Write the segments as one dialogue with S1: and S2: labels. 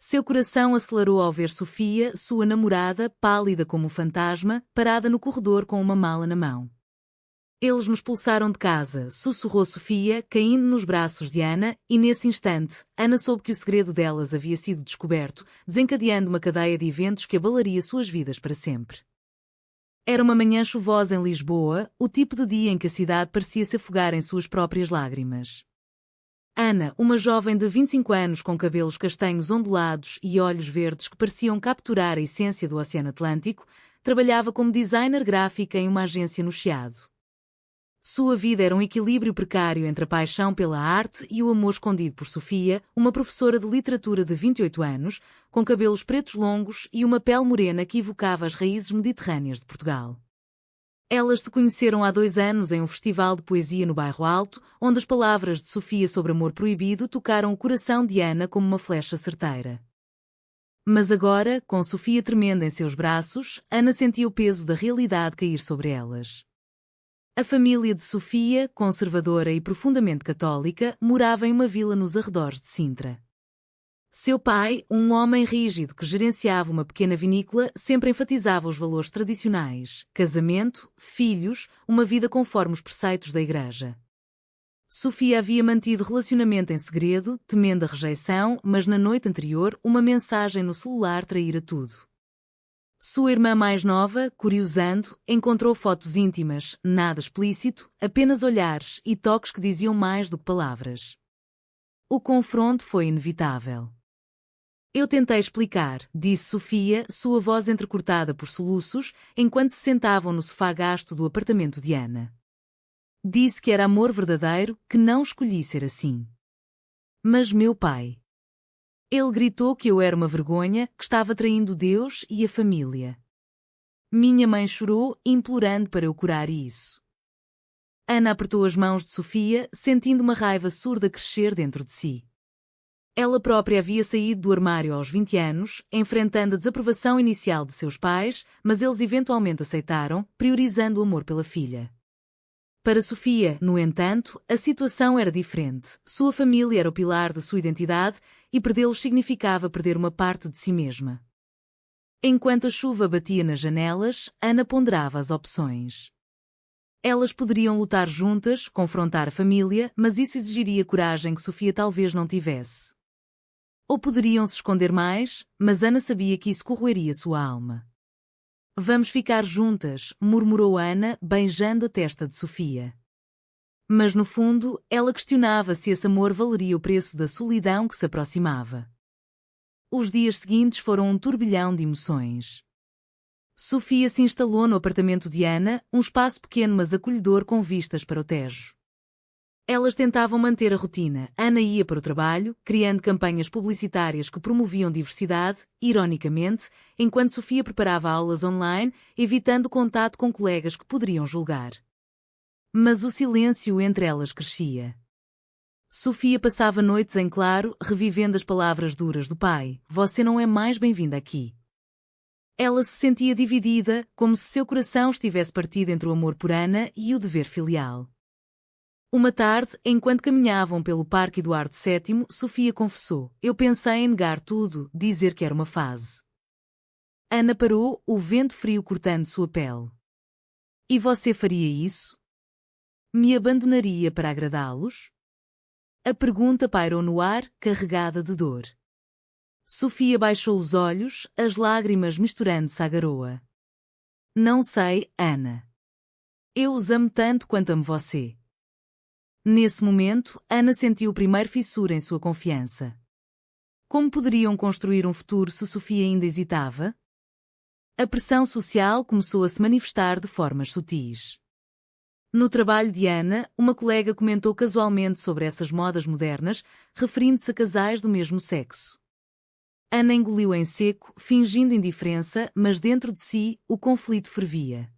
S1: Seu coração acelerou ao ver Sofia, sua namorada, pálida como um fantasma, parada no corredor com uma mala na mão. Eles me expulsaram de casa, sussurrou Sofia, caindo nos braços de Ana, e nesse instante, Ana soube que o segredo delas havia sido descoberto, desencadeando uma cadeia de eventos que abalaria suas vidas para sempre. Era uma manhã chuvosa em Lisboa, o tipo de dia em que a cidade parecia se afogar em suas próprias lágrimas. Ana, uma jovem de 25 anos com cabelos castanhos ondulados e olhos verdes que pareciam capturar a essência do Oceano Atlântico, trabalhava como designer gráfica em uma agência no Chiado. Sua vida era um equilíbrio precário entre a paixão pela arte e o amor escondido por Sofia, uma professora de literatura de 28 anos, com cabelos pretos longos e uma pele morena que evocava as raízes mediterrâneas de Portugal. Elas se conheceram há 2 anos em um festival de poesia no Bairro Alto, onde as palavras de Sofia sobre amor proibido tocaram o coração de Ana como uma flecha certeira. Mas agora, com Sofia tremenda em seus braços, Ana sentia o peso da realidade cair sobre elas. A família de Sofia, conservadora e profundamente católica, morava em uma vila nos arredores de Sintra. Seu pai, um homem rígido que gerenciava uma pequena vinícola, sempre enfatizava os valores tradicionais: casamento, filhos, uma vida conforme os preceitos da igreja. Sofia havia mantido relacionamento em segredo, temendo a rejeição, mas na noite anterior uma mensagem no celular traíra tudo. Sua irmã mais nova, curiosando, encontrou fotos íntimas, nada explícito, apenas olhares e toques que diziam mais do que palavras. O confronto foi inevitável. Eu tentei explicar, disse Sofia, sua voz entrecortada por soluços, enquanto se sentavam no sofá gasto do apartamento de Ana. Disse que era amor verdadeiro, que não escolhi ser assim. Mas meu pai... Ele gritou que eu era uma vergonha, que estava traindo Deus e a família. Minha mãe chorou, implorando para eu curar isso. Ana apertou as mãos de Sofia, sentindo uma raiva surda crescer dentro de si. Ela própria havia saído do armário aos 20 anos, enfrentando a desaprovação inicial de seus pais, mas eles eventualmente aceitaram, priorizando o amor pela filha. Para Sofia, no entanto, a situação era diferente. Sua família era o pilar de sua identidade e perdê-los significava perder uma parte de si mesma. Enquanto a chuva batia nas janelas, Ana ponderava as opções. Elas poderiam lutar juntas, confrontar a família, mas isso exigiria coragem que Sofia talvez não tivesse. Ou poderiam se esconder mais, mas Ana sabia que isso corroeria sua alma. Vamos ficar juntas, murmurou Ana, beijando a testa de Sofia. Mas no fundo, ela questionava se esse amor valeria o preço da solidão que se aproximava. Os dias seguintes foram um turbilhão de emoções. Sofia se instalou no apartamento de Ana, um espaço pequeno mas acolhedor com vistas para o Tejo. Elas tentavam manter a rotina. Ana ia para o trabalho, criando campanhas publicitárias que promoviam diversidade, ironicamente, enquanto Sofia preparava aulas online, evitando contato com colegas que poderiam julgar. Mas o silêncio entre elas crescia. Sofia passava noites em claro, revivendo as palavras duras do pai: "Você não é mais bem-vinda aqui." Ela se sentia dividida, como se seu coração estivesse partido entre o amor por Ana e o dever filial. Uma tarde, enquanto caminhavam pelo Parque Eduardo VII, Sofia confessou: "Eu pensei em negar tudo, dizer que era uma fase." Ana parou, o vento frio cortando sua pele. "E você faria isso? Me abandonaria para agradá-los?" A pergunta pairou no ar, carregada de dor. Sofia baixou os olhos, as lágrimas misturando-se à garoa. "Não sei, Ana. Eu os amo tanto quanto amo você." Nesse momento, Ana sentiu o primeiro fissura em sua confiança. Como poderiam construir um futuro se Sofia ainda hesitava? A pressão social começou a se manifestar de formas sutis. No trabalho de Ana, uma colega comentou casualmente sobre essas modas modernas, referindo-se a casais do mesmo sexo. Ana engoliu em seco, fingindo indiferença, mas dentro de si, o conflito fervia.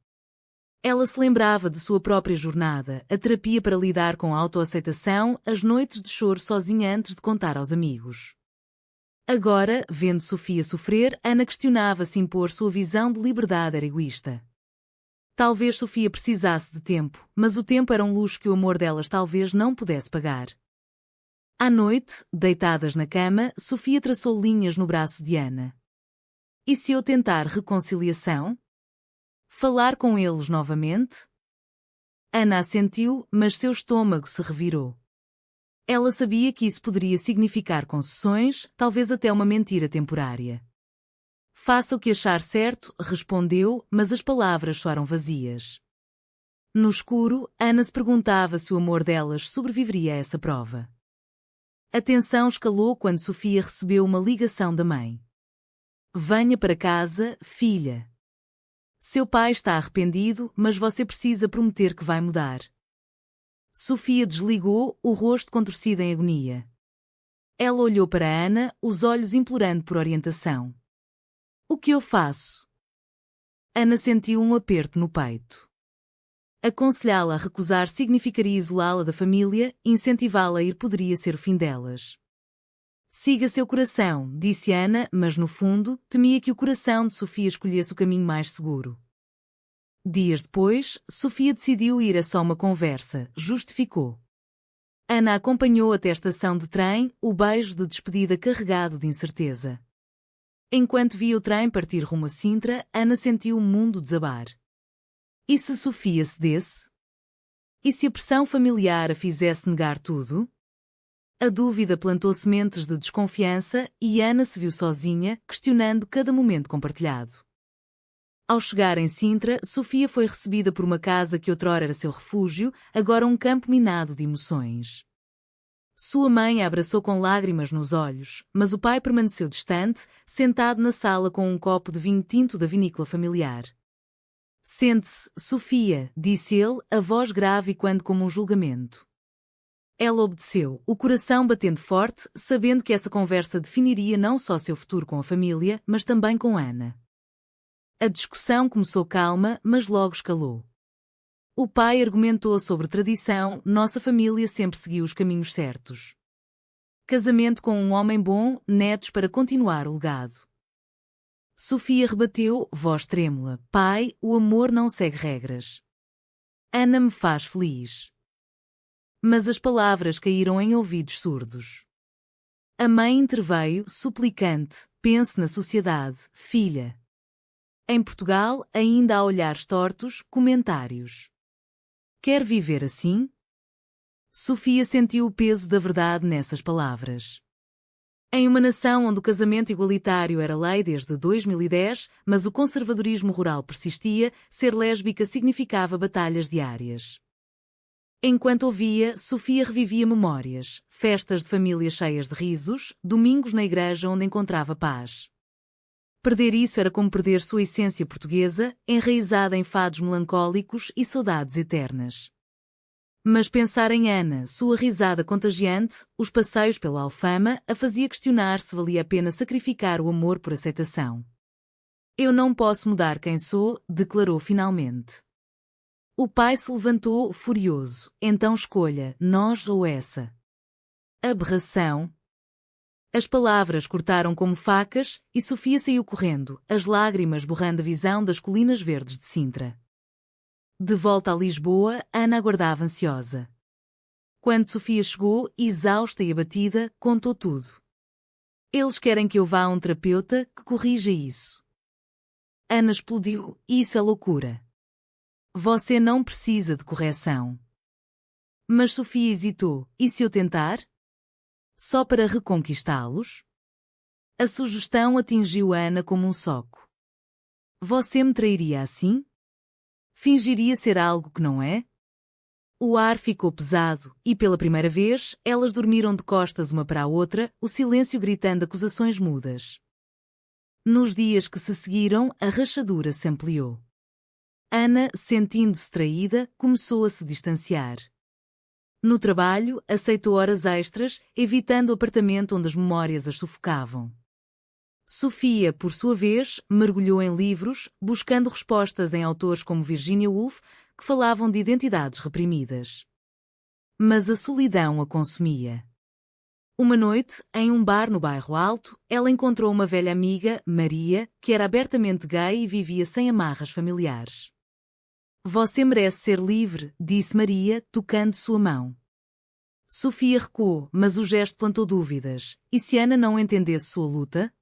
S1: Ela se lembrava de sua própria jornada, a terapia para lidar com a autoaceitação, as noites de choro sozinha antes de contar aos amigos. Agora, vendo Sofia sofrer, Ana questionava se impor sua visão de liberdade era egoísta. Talvez Sofia precisasse de tempo, mas o tempo era um luxo que o amor delas talvez não pudesse pagar. À noite, deitadas na cama, Sofia traçou linhas no braço de Ana. E se eu tentar reconciliação? Falar com eles novamente? Ana assentiu, mas seu estômago se revirou. Ela sabia que isso poderia significar concessões, talvez até uma mentira temporária. Faça o que achar certo, respondeu, mas as palavras soaram vazias. No escuro, Ana se perguntava se o amor delas sobreviveria a essa prova. A tensão escalou quando Sofia recebeu uma ligação da mãe. Venha para casa, filha. Seu pai está arrependido, mas você precisa prometer que vai mudar. Sofia desligou, o rosto contorcido em agonia. Ela olhou para Ana, os olhos implorando por orientação. O que eu faço? Ana sentiu um aperto no peito. Aconselhá-la a recusar significaria isolá-la da família, incentivá-la a ir poderia ser o fim delas. Siga seu coração, disse Ana, mas no fundo, temia que o coração de Sofia escolhesse o caminho mais seguro. Dias depois, Sofia decidiu ir a só uma conversa, justificou. Ana acompanhou até a estação de trem, o beijo de despedida carregado de incerteza. Enquanto via o trem partir rumo a Sintra, Ana sentiu o mundo desabar. E se Sofia cedesse? E se a pressão familiar a fizesse negar tudo? A dúvida plantou sementes de desconfiança e Ana se viu sozinha, questionando cada momento compartilhado. Ao chegar em Sintra, Sofia foi recebida por uma casa que outrora era seu refúgio, agora um campo minado de emoções. Sua mãe a abraçou com lágrimas nos olhos, mas o pai permaneceu distante, sentado na sala com um copo de vinho tinto da vinícola familiar. Sente-se, Sofia, disse ele, a voz grave e quando como um julgamento. Ela obedeceu, o coração batendo forte, sabendo que essa conversa definiria não só seu futuro com a família, mas também com Ana. A discussão começou calma, mas logo escalou. O pai argumentou sobre tradição, nossa família sempre seguiu os caminhos certos. Casamento com um homem bom, netos para continuar o legado. Sofia rebateu, voz trêmula, pai, o amor não segue regras. Ana me faz feliz. Mas as palavras caíram em ouvidos surdos. A mãe interveio, suplicante, pense na sociedade, filha. Em Portugal, ainda há olhares tortos, comentários. Quer viver assim? Sofia sentiu o peso da verdade nessas palavras. Em uma nação onde o casamento igualitário era lei desde 2010, mas o conservadorismo rural persistia, ser lésbica significava batalhas diárias. Enquanto ouvia, Sofia revivia memórias, festas de família cheias de risos, domingos na igreja onde encontrava paz. Perder isso era como perder sua essência portuguesa, enraizada em fados melancólicos e saudades eternas. Mas pensar em Ana, sua risada contagiante, os passeios pela Alfama, a fazia questionar se valia a pena sacrificar o amor por aceitação. Eu não posso mudar quem sou, declarou finalmente. O pai se levantou, furioso. Então escolha, nós ou essa. Aberração. As palavras cortaram como facas, e Sofia saiu correndo, as lágrimas borrando a visão das colinas verdes de Sintra. De volta a Lisboa, Ana aguardava ansiosa. Quando Sofia chegou, exausta e abatida, contou tudo. Eles querem que eu vá a um terapeuta que corrija isso. Ana explodiu, isso é loucura. Você não precisa de correção. Mas Sofia hesitou, e se eu tentar? Só para reconquistá-los? A sugestão atingiu Ana como um soco. Você me trairia assim? Fingiria ser algo que não é? O ar ficou pesado, e pela primeira vez, elas dormiram de costas uma para a outra, o silêncio gritando acusações mudas. Nos dias que se seguiram, a rachadura se ampliou. Ana, sentindo-se traída, começou a se distanciar. No trabalho, aceitou horas extras, evitando o apartamento onde as memórias as sufocavam. Sofia, por sua vez, mergulhou em livros, buscando respostas em autores como Virginia Woolf, que falavam de identidades reprimidas. Mas a solidão a consumia. Uma noite, em um bar no bairro Alto, ela encontrou uma velha amiga, Maria, que era abertamente gay e vivia sem amarras familiares. Você merece ser livre, disse Maria, tocando sua mão. Sofia recuou, mas o gesto plantou dúvidas. E se Ana não entendesse sua luta?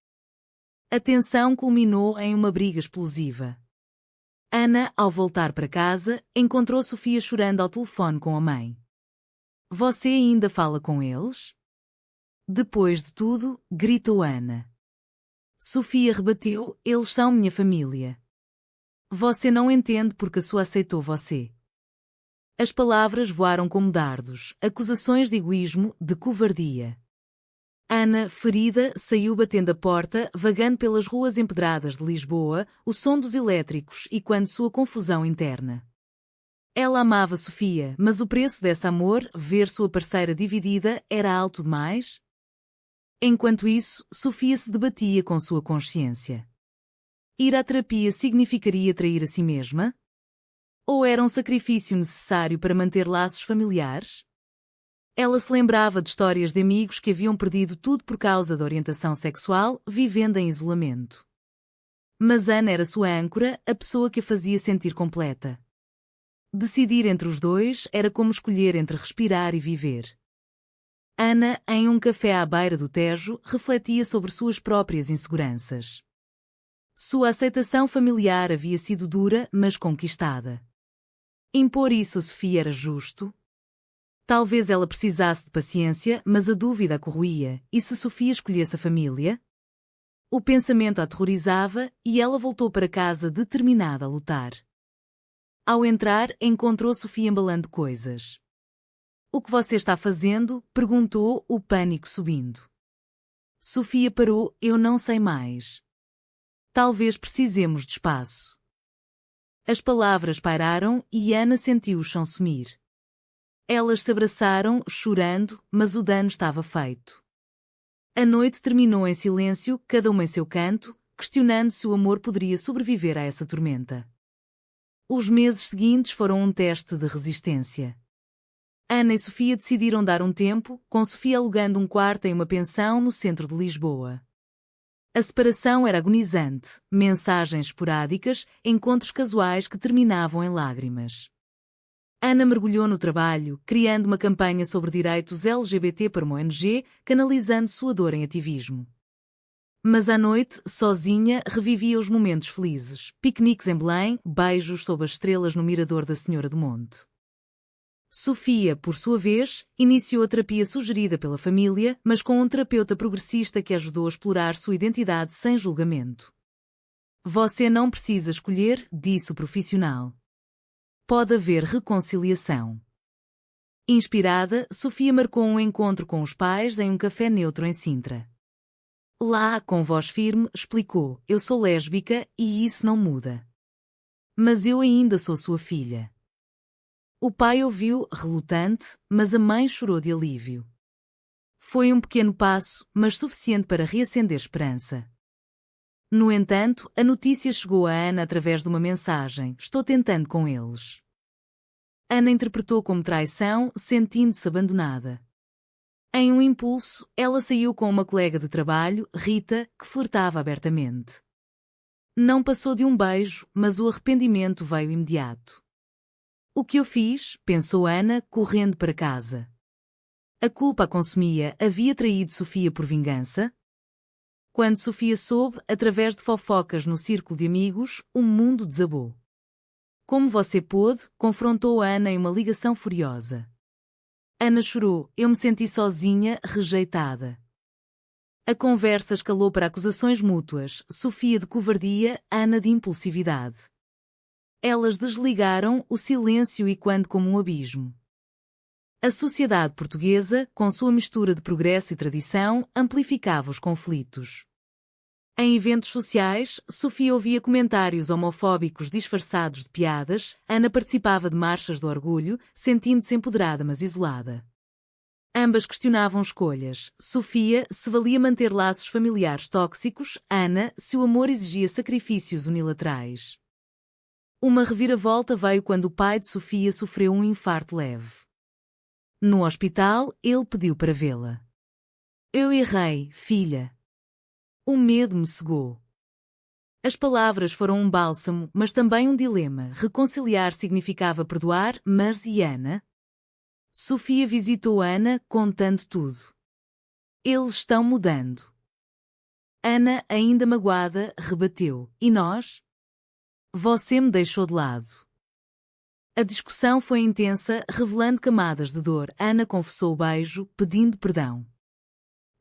S1: A tensão culminou em uma briga explosiva. Ana, ao voltar para casa, encontrou Sofia chorando ao telefone com a mãe. Você ainda fala com eles? Depois de tudo, gritou Ana. Sofia rebateu, eles são minha família. Você não entende porque a sua aceitou você. As palavras voaram como dardos, acusações de egoísmo, de covardia. Ana, ferida, saiu batendo a porta, vagando pelas ruas empedradas de Lisboa, o som dos elétricos e quando sua confusão interna. Ela amava Sofia, mas o preço desse amor, ver sua parceira dividida, era alto demais? Enquanto isso, Sofia se debatia com sua consciência. Ir à terapia significaria trair a si mesma? Ou era um sacrifício necessário para manter laços familiares? Ela se lembrava de histórias de amigos que haviam perdido tudo por causa da orientação sexual, vivendo em isolamento. Mas Ana era sua âncora, a pessoa que a fazia sentir completa. Decidir entre os dois era como escolher entre respirar e viver. Ana, em um café à beira do Tejo, refletia sobre suas próprias inseguranças. Sua aceitação familiar havia sido dura, mas conquistada. Impor isso a Sofia era justo? Talvez ela precisasse de paciência, mas a dúvida a corroía. E se Sofia escolhesse a família? O pensamento a aterrorizava e ela voltou para casa determinada a lutar. Ao entrar, encontrou Sofia embalando coisas. O que você está fazendo? Perguntou, o pânico subindo. Sofia parou, eu não sei mais. Talvez precisemos de espaço. As palavras pairaram e Ana sentiu o chão sumir. Elas se abraçaram, chorando, mas o dano estava feito. A noite terminou em silêncio, cada uma em seu canto, questionando se o amor poderia sobreviver a essa tormenta. Os meses seguintes foram um teste de resistência. Ana e Sofia decidiram dar um tempo, com Sofia alugando um quarto em uma pensão no centro de Lisboa. A separação era agonizante, mensagens esporádicas, encontros casuais que terminavam em lágrimas. Ana mergulhou no trabalho, criando uma campanha sobre direitos LGBT para uma ONG, canalizando sua dor em ativismo. Mas à noite, sozinha, revivia os momentos felizes, piqueniques em Belém, beijos sob as estrelas no mirador da Senhora do Monte. Sofia, por sua vez, iniciou a terapia sugerida pela família, mas com um terapeuta progressista que ajudou a explorar sua identidade sem julgamento. Você não precisa escolher, disse o profissional. Pode haver reconciliação. Inspirada, Sofia marcou um encontro com os pais em um café neutro em Sintra. Lá, com voz firme, explicou, eu sou lésbica e isso não muda. Mas eu ainda sou sua filha. O pai ouviu, relutante, mas a mãe chorou de alívio. Foi um pequeno passo, mas suficiente para reacender esperança. No entanto, a notícia chegou a Ana através de uma mensagem, estou tentando com eles. Ana interpretou como traição, sentindo-se abandonada. Em um impulso, ela saiu com uma colega de trabalho, Rita, que flertava abertamente. Não passou de um beijo, mas o arrependimento veio imediato. O que eu fiz? Pensou Ana, correndo para casa. A culpa a consumia, havia traído Sofia por vingança? Quando Sofia soube, através de fofocas no círculo de amigos, o mundo desabou. Como você pôde? Confrontou Ana em uma ligação furiosa. Ana chorou, eu me senti sozinha, rejeitada. A conversa escalou para acusações mútuas, Sofia de covardia, Ana de impulsividade. Elas desligaram o silêncio e quando como um abismo. A sociedade portuguesa, com sua mistura de progresso e tradição, amplificava os conflitos. Em eventos sociais, Sofia ouvia comentários homofóbicos disfarçados de piadas, Ana participava de marchas do orgulho, sentindo-se empoderada mas isolada. Ambas questionavam escolhas. Sofia, se valia manter laços familiares tóxicos, Ana, se o amor exigia sacrifícios unilaterais. Uma reviravolta veio quando o pai de Sofia sofreu um infarto leve. No hospital, ele pediu para vê-la. Eu errei, filha. O medo me cegou. As palavras foram um bálsamo, mas também um dilema. Reconciliar significava perdoar, mas e Ana? Sofia visitou Ana, contando tudo. Eles estão mudando. Ana, ainda magoada, rebateu. E nós? Você me deixou de lado. A discussão foi intensa, revelando camadas de dor. Ana confessou o beijo, pedindo perdão.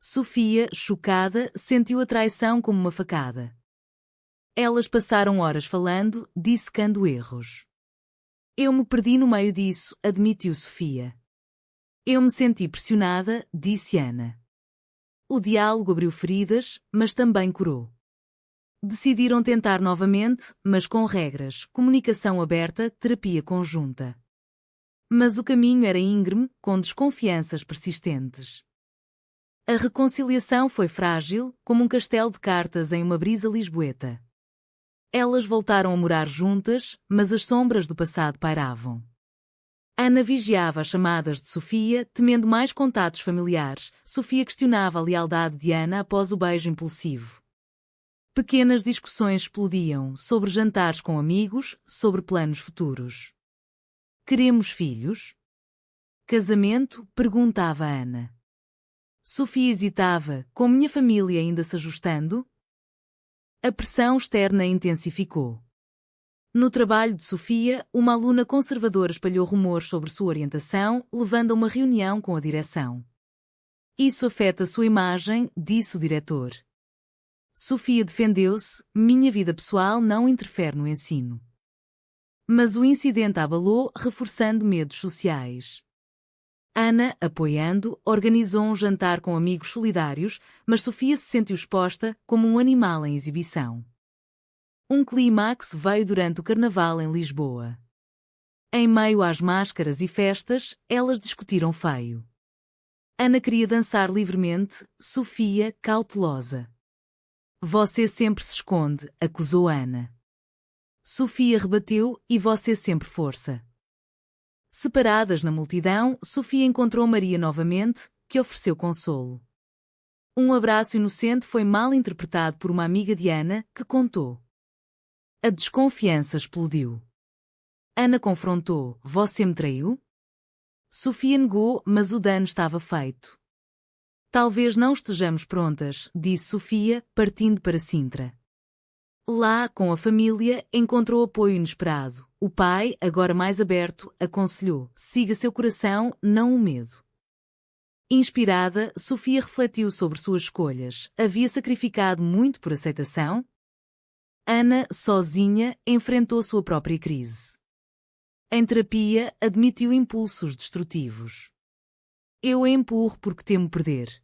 S1: Sofia, chocada, sentiu a traição como uma facada. Elas passaram horas falando, dissecando erros. Eu me perdi no meio disso, admitiu Sofia. Eu me senti pressionada, disse Ana. O diálogo abriu feridas, mas também curou. Decidiram tentar novamente, mas com regras, comunicação aberta, terapia conjunta. Mas o caminho era íngreme, com desconfianças persistentes. A reconciliação foi frágil, como um castelo de cartas em uma brisa lisboeta. Elas voltaram a morar juntas, mas as sombras do passado pairavam. Ana vigiava as chamadas de Sofia, temendo mais contatos familiares. Sofia questionava a lealdade de Ana após o beijo impulsivo. Pequenas discussões explodiam, sobre jantares com amigos, sobre planos futuros. Queremos filhos? Casamento? Perguntava Ana. Sofia hesitava, com minha família ainda se ajustando? A pressão externa intensificou. No trabalho de Sofia, uma aluna conservadora espalhou rumores sobre sua orientação, levando a uma reunião com a direção. Isso afeta sua imagem, disse o diretor. Sofia defendeu-se, minha vida pessoal não interfere no ensino. Mas o incidente a abalou, reforçando medos sociais. Ana, apoiando, organizou um jantar com amigos solidários, mas Sofia se sentiu exposta como um animal em exibição. Um clímax veio durante o carnaval em Lisboa. Em meio às máscaras e festas, elas discutiram feio. Ana queria dançar livremente, Sofia, cautelosa. Você sempre se esconde, acusou Ana. Sofia rebateu, e você sempre força. Separadas na multidão, Sofia encontrou Maria novamente, que ofereceu consolo. Um abraço inocente foi mal interpretado por uma amiga de Ana, que contou. A desconfiança explodiu. Ana confrontou, você me traiu? Sofia negou, mas o dano estava feito. Talvez não estejamos prontas, disse Sofia, partindo para Sintra. Lá, com a família, encontrou apoio inesperado. O pai, agora mais aberto, aconselhou, siga seu coração, não o medo. Inspirada, Sofia refletiu sobre suas escolhas. Havia sacrificado muito por aceitação? Ana, sozinha, enfrentou sua própria crise. Em terapia, admitiu impulsos destrutivos. Eu a empurro porque temo perder.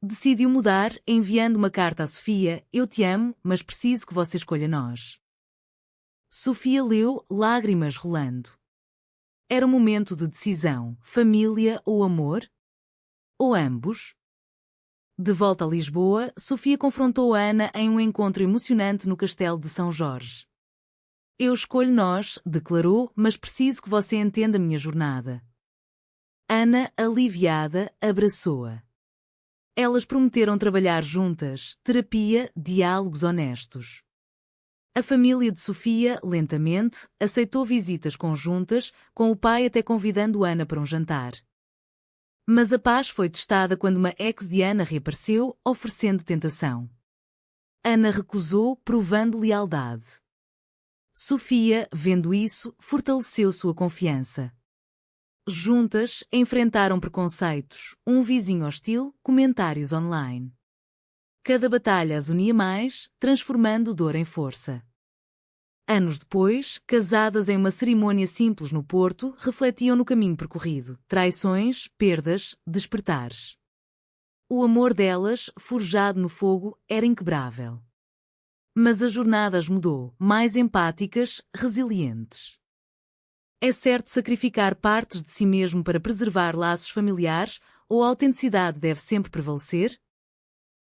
S1: Decidiu mudar, enviando uma carta a Sofia, eu te amo, mas preciso que você escolha nós. Sofia leu, lágrimas rolando. Era um momento de decisão, família ou amor? Ou ambos? De volta a Lisboa, Sofia confrontou Ana em um encontro emocionante no Castelo de São Jorge. Eu escolho nós, declarou, mas preciso que você entenda minha jornada. Ana, aliviada, abraçou-a. Elas prometeram trabalhar juntas, terapia, diálogos honestos. A família de Sofia, lentamente, aceitou visitas conjuntas, com o pai até convidando Ana para um jantar. Mas a paz foi testada quando uma ex de Ana reapareceu, oferecendo tentação. Ana recusou, provando lealdade. Sofia, vendo isso, fortaleceu sua confiança. Juntas, enfrentaram preconceitos, um vizinho hostil, comentários online. Cada batalha as unia mais, transformando dor em força. Anos depois, casadas em uma cerimônia simples no Porto, refletiam no caminho percorrido, traições, perdas, despertares. O amor delas, forjado no fogo, era inquebrável. Mas a jornada as mudou, mais empáticas, resilientes. É certo sacrificar partes de si mesmo para preservar laços familiares, ou a autenticidade deve sempre prevalecer?